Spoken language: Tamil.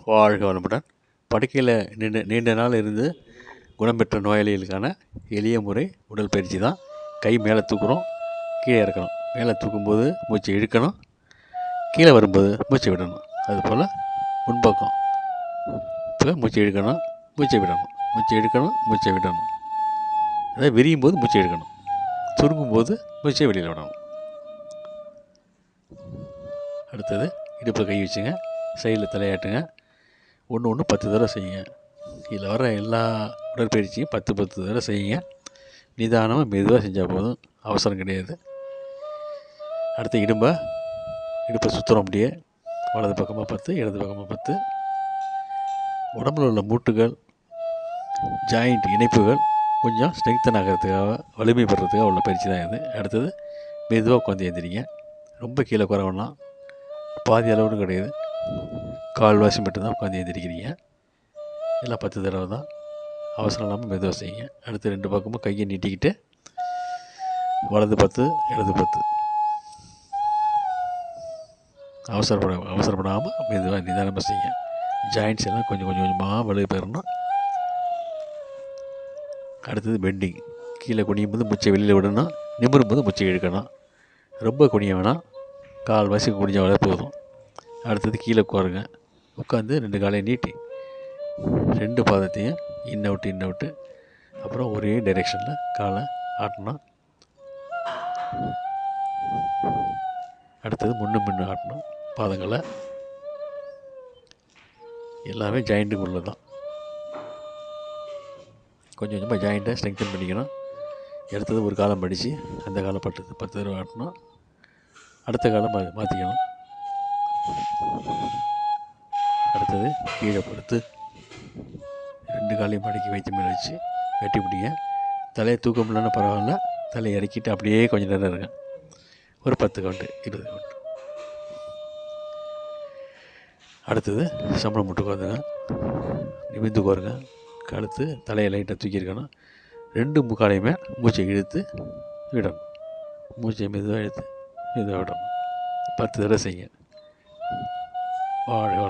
வாழ்க வளமுடன். படுக்கையில் நீண்ட நாள் இருந்து குணம் பெற்ற நோயாளிகளுக்கான எளிய முறை உடற்பயிற்சி தான். கை மேலே தூக்குறோம், கீழே இறக்கணும். மேலே தூக்கும்போது மூச்சை இழுக்கணும், கீழே வரும்போது மூச்சை விடணும். அதுபோல் முன்பக்கம் இப்போ மூச்சை இழுக்கணும், மூச்சை விடணும், மூச்சை இழுக்கணும், மூச்சை விடணும். அதாவது விரியும் போது மூச்சை இழுக்கணும், சுருங்கும் போது மூச்சை வெளியில் விடணும். அடுத்தது இடுப்பில் கை வச்சுங்க, சைடில் தலையாட்டுங்க. ஒன்று 10 தடவை செய்யுங்க. இதில் வர எல்லா உடற்பயிற்சியும் 10 தடவை செய்யுங்க. நிதானமாக மெதுவாக செஞ்சால் போதும், அவசரம் கிடையாது. அடுத்து இடுப்பை சுற்றுறோம். அப்படியே வலது பக்கமாக 10, இடது பக்கமாக 10. உடம்புல உள்ள மூட்டுகள், ஜாயிண்ட் இணைப்புகள் கொஞ்சம் ஸ்ட்ரெங்தன் ஆகிறதுக்காக, வலிமை பெறதுக்காக உள்ள பயிற்சி தான் இது. அடுத்தது மெதுவாக உட்காந்து எழுந்திரிங்க. ரொம்ப கீழே குறவலாம், பாதி அளவுன்னு கிடையாது, கால்வாசி மட்டும்தான் உட்காந்து எழுந்திரிக்கிறீங்க. எல்லாம் 10 தடவை தான், அவசரம் இல்லாமல் மெதுவாக செய்யுங்க. அடுத்து 2 பக்கமும் கையை நீட்டிக்கிட்டு வலது 10, இடது 10. அவசரப்படாமல் மெதுவாக நிதானமாக செய்யுங்க. ஜாயின்ட்ஸ் எல்லாம் கொஞ்சம் கொஞ்சமாக வலு பெறணும். அடுத்தது பெண்டிங். கீழே குனியும் போது மூச்சை வெளியில் விடணும், நிமிரும் போது மூச்சை இழுக்கணும். ரொம்ப குனிய வேணாம், கால்வாசி குனிஞ்ச வர போதும். அடுத்தது கீழே உட்காருங்க. உட்காந்து 2 காலையும் நீட்டி 2 பாதத்தையும் இன் அவுட்டு. அப்புறம் ஒரே டைரெக்ஷனில் காலை ஆட்டணும். அடுத்தது முன்னு ஆட்டணும் பாதங்களை. எல்லாமே ஜாயிண்ட்டுக்குள்ளே தான். கொஞ்சம் கொஞ்சமாக ஜாயிண்ட்டை ஸ்ட்ரெங்தன் பண்ணிக்கணும். அடுத்தது ஒரு காலம் படித்து அந்த காலம் 10 தடவை ஆட்டணும். அடுத்த காலம் மாற்றிக்கணும். அடுத்தது கீழே படுத்து 2 காலையும் மடக்கி வைத்து மேலே வச்சு கட்டி பிடிங்க. தலையை தூக்க முடியலன்னா பரவாயில்ல, தலையை இறக்கிட்டு அப்படியே கொஞ்சம் நேரம் இருங்க. ஒரு 10 கவுண்ட்டு, 20 கவுண்ட்டு. அடுத்தது சம்பளம் மட்டும் உட்காந்துங்க, நிமிந்து உட்காருங்க. கழுத்து தலையை லைட்டாக தூக்கியிருக்கணும். 2 முக்காலையுமே மூச்சை இழுத்து விடணும். மூச்சை மெதுவாக இழுத்து மெதுவாக விடணும். 10 தடவை செய்யுங்க. வாழ்க.